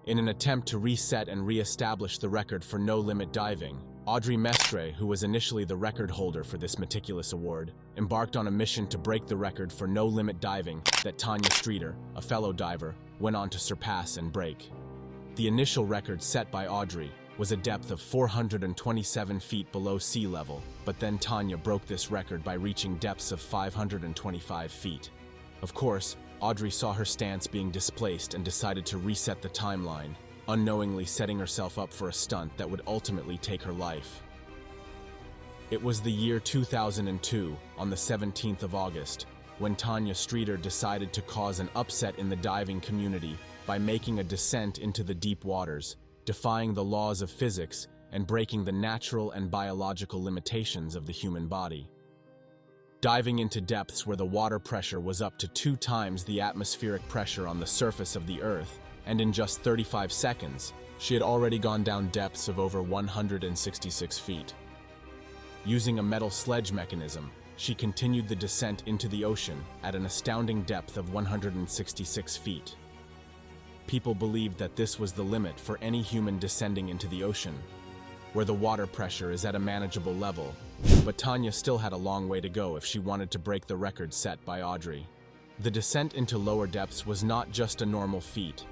In an attempt to reset and re-establish the record for no-limit diving, Audrey Mestre, who was initially the record holder for this meticulous award, embarked on a mission to break the record for no-limit diving that Tanya Streeter, a fellow diver, went on to surpass and break. The initial record set by Audrey was a depth of 427 feet below sea level, but then Tanya broke this record by reaching depths of 525 feet. Of course, Audrey saw her stance being displaced and decided to reset the timeline, unknowingly setting herself up for a stunt that would ultimately take her life. It was the year 2002, on the 17th of August, when Tanya Streeter decided to cause an upset in the diving community by making a descent into the deep waters, defying the laws of physics and breaking the natural and biological limitations of the human body. Diving into depths where the water pressure was up to 2 times the atmospheric pressure on the surface of the Earth, and in just 35 seconds, she had already gone down depths of over 166 feet. Using a metal sledge mechanism, she continued the descent into the ocean at an astounding depth of 166 feet. People believed that this was the limit for any human descending into the ocean, where the water pressure is at a manageable level, but Tanya still had a long way to go if she wanted to break the record set by Audrey. The descent into lower depths was not just a normal feat,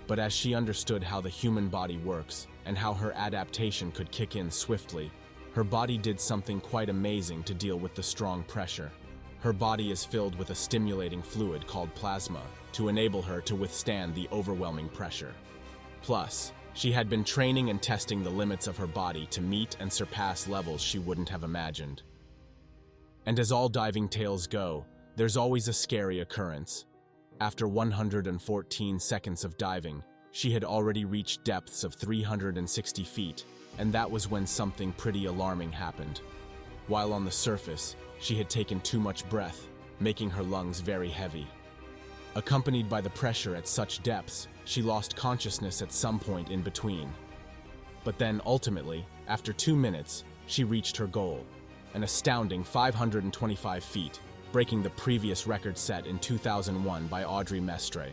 but as she understood how the human body works and how her adaptation could kick in swiftly, her body did something quite amazing to deal with the strong pressure. Her body is filled with a stimulating fluid called plasma to enable her to withstand the overwhelming pressure. Plus, she had been training and testing the limits of her body to meet and surpass levels she wouldn't have imagined. And as all diving tales go, there's always a scary occurrence. After 114 seconds of diving, she had already reached depths of 360 feet, and that was when something pretty alarming happened. While on the surface, she had taken too much breath, making her lungs very heavy. Accompanied by the pressure at such depths, she lost consciousness at some point in between. But then, ultimately, after 2 minutes, she reached her goal, an astounding 525 feet, breaking the previous record set in 2001 by Audrey Mestre.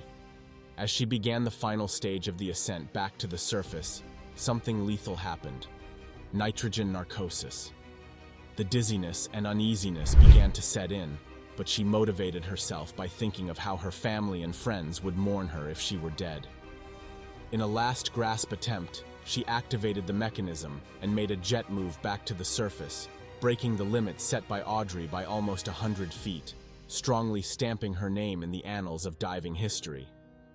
As she began the final stage of the ascent back to the surface, something lethal happened: nitrogen narcosis. The dizziness and uneasiness began to set in, but she motivated herself by thinking of how her family and friends would mourn her if she were dead. In a last grasp attempt, she activated the mechanism and made a jet move back to the surface, breaking the limit set by Audrey by almost 100 feet, strongly stamping her name in the annals of diving history.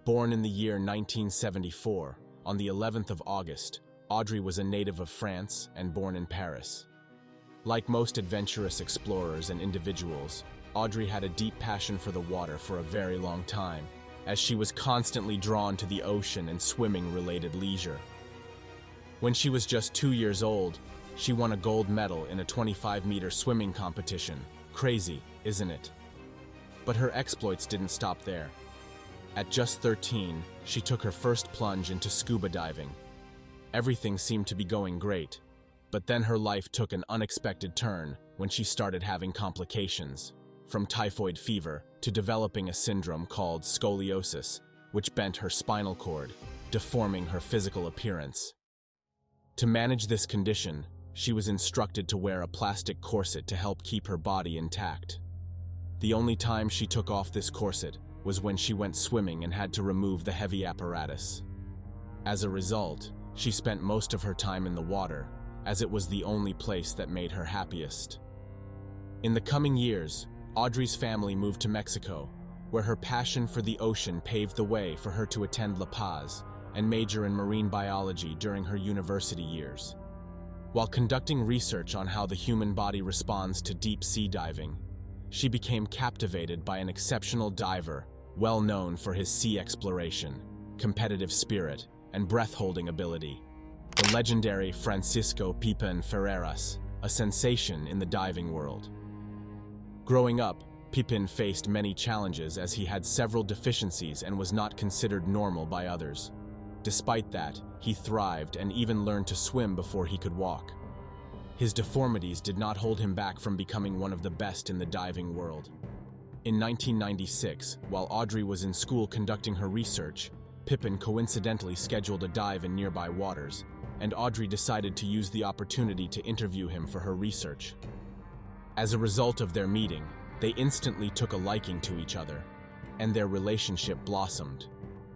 Born in the year 1974, on the 11th of August, Audrey was a native of France and born in Paris. Like most adventurous explorers and individuals, Audrey had a deep passion for the water for a very long time, as she was constantly drawn to the ocean and swimming-related leisure. When she was just 2 years old, she won a gold medal in a 25-meter swimming competition. Crazy, isn't it? But her exploits didn't stop there. At just 13, she took her first plunge into scuba diving. Everything seemed to be going great, but then her life took an unexpected turn when she started having complications, from typhoid fever to developing a syndrome called scoliosis, which bent her spinal cord, deforming her physical appearance. To manage this condition, she was instructed to wear a plastic corset to help keep her body intact. The only time she took off this corset was when she went swimming and had to remove the heavy apparatus. As a result, she spent most of her time in the water, as it was the only place that made her happiest. In the coming years, Audrey's family moved to Mexico, where her passion for the ocean paved the way for her to attend La Paz and major in marine biology during her university years. While conducting research on how the human body responds to deep sea diving, she became captivated by an exceptional diver, well known for his sea exploration, competitive spirit, and breath-holding ability: the legendary Francisco Pippen Ferreras, a sensation in the diving world. Growing up, Pippen faced many challenges as he had several deficiencies and was not considered normal by others. Despite that, he thrived and even learned to swim before he could walk. His deformities did not hold him back from becoming one of the best in the diving world. In 1996, while Audrey was in school conducting her research, Pippen coincidentally scheduled a dive in nearby waters, and Audrey decided to use the opportunity to interview him for her research. As a result of their meeting, they instantly took a liking to each other, and their relationship blossomed.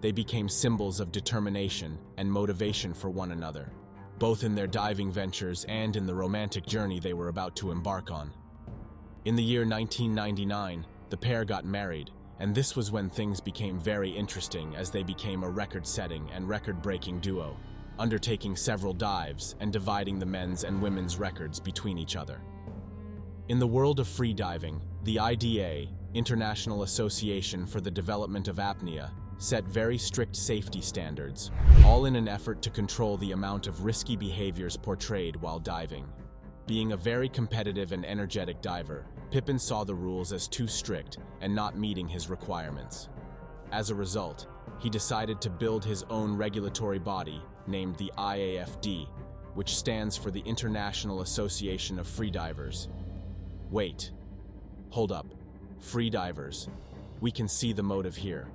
They became symbols of determination and motivation for one another, both in their diving ventures and in the romantic journey they were about to embark on. In the year 1999, the pair got married, and this was when things became very interesting as they became a record-setting and record-breaking duo, undertaking several dives and dividing the men's and women's records between each other. In the world of free diving, the IDA, International Association for the Development of Apnea, set very strict safety standards, all in an effort to control the amount of risky behaviors portrayed while diving. Being a very competitive and energetic diver, Pippen saw the rules as too strict and not meeting his requirements. As a result, he decided to build his own regulatory body named the IAFD, which stands for the International Association of Freedivers. Wait. Hold up. Freedivers. We can see the motive here.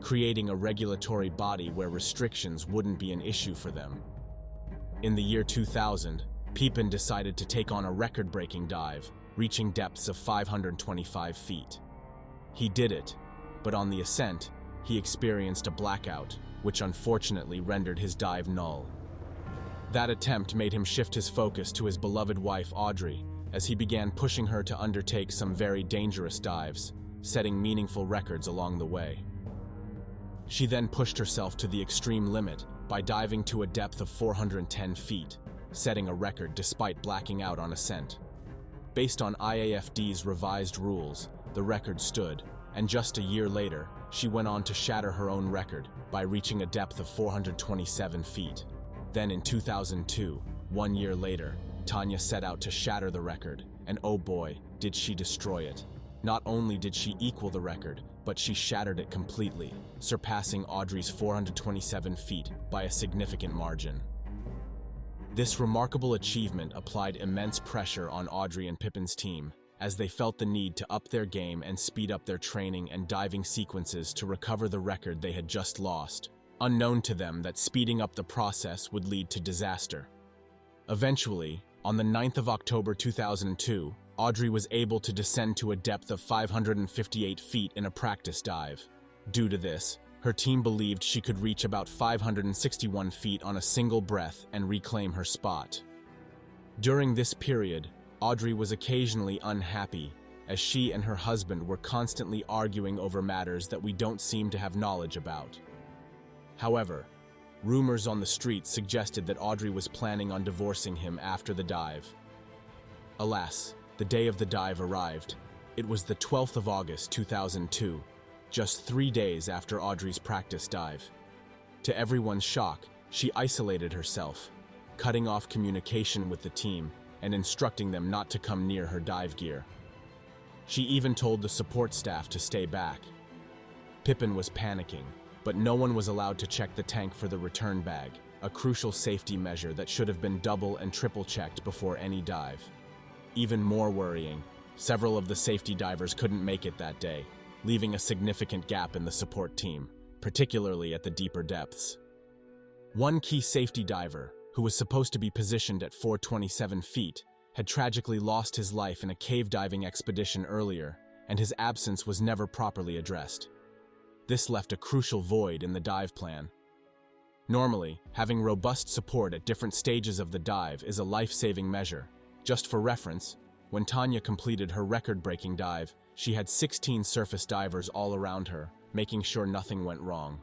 Creating a regulatory body where restrictions wouldn't be an issue for them. In the year 2000, Pippen decided to take on a record-breaking dive, reaching depths of 525 feet. He did it, but on the ascent, he experienced a blackout, which unfortunately rendered his dive null. That attempt made him shift his focus to his beloved wife Audrey, as he began pushing her to undertake some very dangerous dives, setting meaningful records along the way. She then pushed herself to the extreme limit by diving to a depth of 410 feet, setting a record despite blacking out on ascent. Based on IAFD's revised rules, the record stood, and just a year later, she went on to shatter her own record by reaching a depth of 427 feet. Then in 2002, 1 year later, Tanya set out to shatter the record, and oh boy, did she destroy it. Not only did she equal the record, but she shattered it completely, surpassing Audrey's 427 feet by a significant margin. This remarkable achievement applied immense pressure on Audrey and Pippen's team, as they felt the need to up their game and speed up their training and diving sequences to recover the record they had just lost, unknown to them that speeding up the process would lead to disaster. Eventually, on the 9th of October 2002, Audrey was able to descend to a depth of 558 feet in a practice dive. Due to this, her team believed she could reach about 561 feet on a single breath and reclaim her spot. During this period, Audrey was occasionally unhappy, as she and her husband were constantly arguing over matters that we don't seem to have knowledge about. However, rumors on the street suggested that Audrey was planning on divorcing him after the dive. Alas, the day of the dive arrived. It was the 12th of August 2002, just 3 days after Audrey's practice dive. To everyone's shock, she isolated herself, cutting off communication with the team and instructing them not to come near her dive gear. She even told the support staff to stay back. Pippen was panicking, but no one was allowed to check the tank for the return bag, a crucial safety measure that should have been double and triple checked before any dive. Even more worrying, several of the safety divers couldn't make it that day, leaving a significant gap in the support team, particularly at the deeper depths. One key safety diver, who was supposed to be positioned at 427 feet, had tragically lost his life in a cave diving expedition earlier, and his absence was never properly addressed. This left a crucial void in the dive plan. Normally, having robust support at different stages of the dive is a life-saving measure. Just for reference, when Tanya completed her record-breaking dive, she had 16 surface divers all around her, making sure nothing went wrong.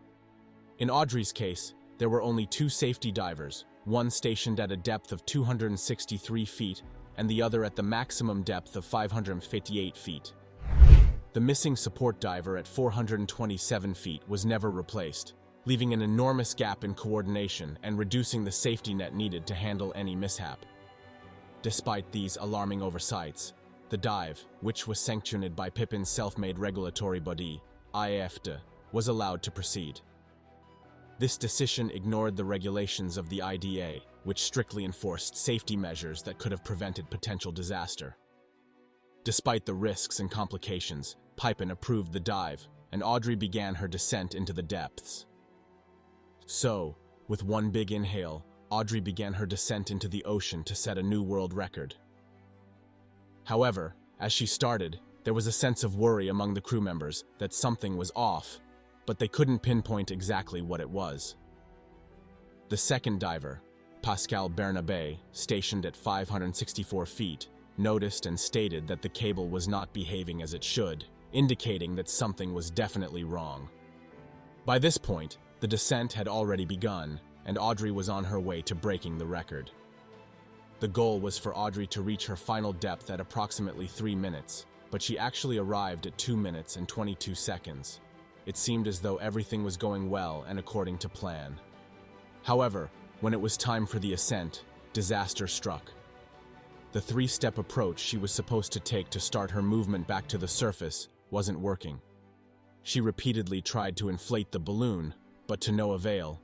In Audrey's case, there were only 2 safety divers, one stationed at a depth of 263 feet and the other at the maximum depth of 558 feet. The missing support diver at 427 feet was never replaced, leaving an enormous gap in coordination and reducing the safety net needed to handle any mishap. Despite these alarming oversights, the dive, which was sanctioned by Pippen's self-made regulatory body, IAFD, was allowed to proceed. This decision ignored the regulations of the IDA, which strictly enforced safety measures that could have prevented potential disaster. Despite the risks and complications, Pippen approved the dive, and Audrey began her descent into the depths. So, with one big inhale, Audrey began her descent into the ocean to set a new world record. However, as she started, there was a sense of worry among the crew members that something was off, but they couldn't pinpoint exactly what it was. The second diver, Pascal Bernabé, stationed at 564 feet, noticed and stated that the cable was not behaving as it should, indicating that something was definitely wrong. By this point, the descent had already begun, and Audrey was on her way to breaking the record. The goal was for Audrey to reach her final depth at approximately 3 minutes, but she actually arrived at 2 minutes and 22 seconds. It seemed as though everything was going well and according to plan. However, when it was time for the ascent, disaster struck. The 3-step approach she was supposed to take to start her movement back to the surface wasn't working. She repeatedly tried to inflate the balloon, but to no avail.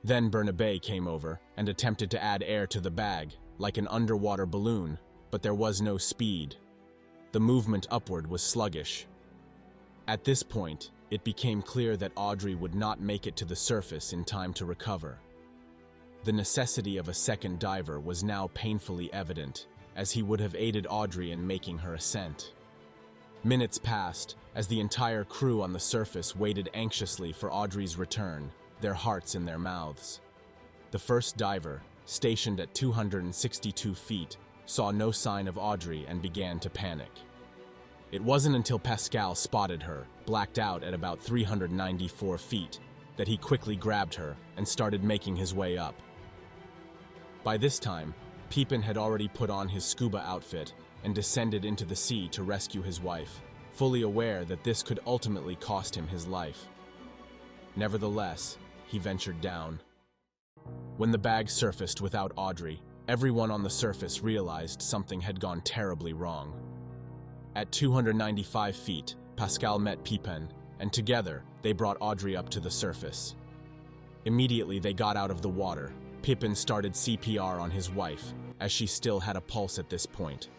Then Bernabé came over and attempted to add air to the bag, like an underwater balloon, but there was no speed. The movement upward was sluggish. At this point, it became clear that Audrey would not make it to the surface in time to recover. The necessity of a second diver was now painfully evident, as he would have aided Audrey in making her ascent. Minutes passed, as the entire crew on the surface waited anxiously for Audrey's return, their hearts in their mouths. The first diver, stationed at 262 feet, saw no sign of Audrey and began to panic. It wasn't until Pascal spotted her, blacked out at about 394 feet, that he quickly grabbed her and started making his way up. By this time, Pippen had already put on his scuba outfit and descended into the sea to rescue his wife, fully aware that this could ultimately cost him his life. Nevertheless, he ventured down. When the bag surfaced without Audrey, everyone on the surface realized something had gone terribly wrong. At 295 feet, Pascal met Pippen, and together they brought Audrey up to the surface. Immediately they got out of the water. Pippen started CPR on his wife, as she still had a pulse at this point.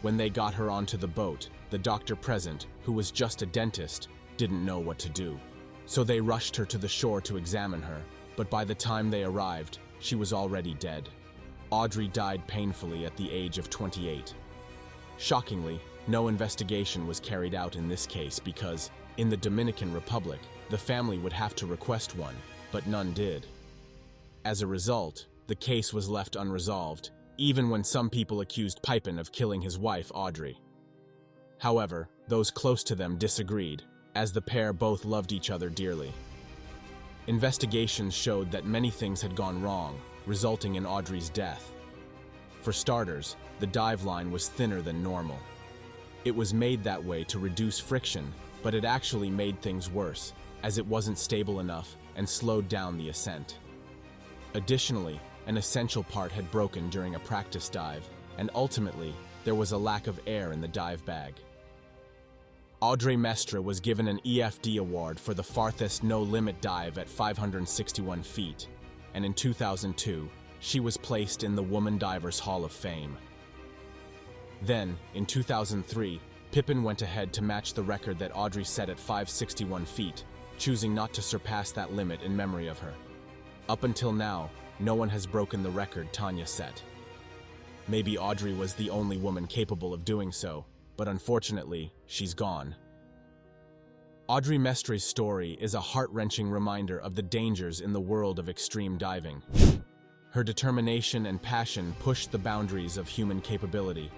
When they got her onto the boat, the doctor present, who was just a dentist, didn't know what to do. So they rushed her to the shore to examine her, but by the time they arrived, she was already dead. Audrey died painfully at the age of 28. Shockingly, no investigation was carried out in this case because, in the Dominican Republic, the family would have to request one, but none did. As a result, the case was left unresolved, even when some people accused Pippen of killing his wife, Audrey. However, those close to them disagreed, as the pair both loved each other dearly. Investigations showed that many things had gone wrong, resulting in Audrey's death. For starters, the dive line was thinner than normal. It was made that way to reduce friction, but it actually made things worse, as it wasn't stable enough and slowed down the ascent. Additionally, an essential part had broken during a practice dive, and ultimately, there was a lack of air in the dive bag. Audrey Mestre was given an EFD award for the farthest no-limit dive at 561 feet, and in 2002, she was placed in the Woman Divers Hall of Fame. Then, in 2003, Pippen went ahead to match the record that Audrey set at 561 feet, choosing not to surpass that limit in memory of her. Up until now, no one has broken the record Tanya set. Maybe Audrey was the only woman capable of doing so, but unfortunately, she's gone. Audrey Mestre's story is a heart-wrenching reminder of the dangers in the world of extreme diving. Her determination and passion pushed the boundaries of human capability,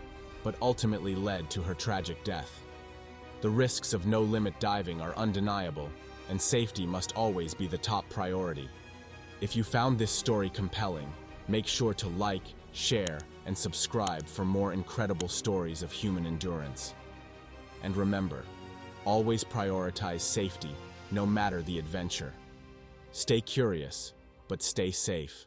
but ultimately led to her tragic death. The risks of no-limit diving are undeniable, and safety must always be the top priority. If you found this story compelling, make sure to like, share, and subscribe for more incredible stories of human endurance. And remember, always prioritize safety, no matter the adventure. Stay curious, but stay safe.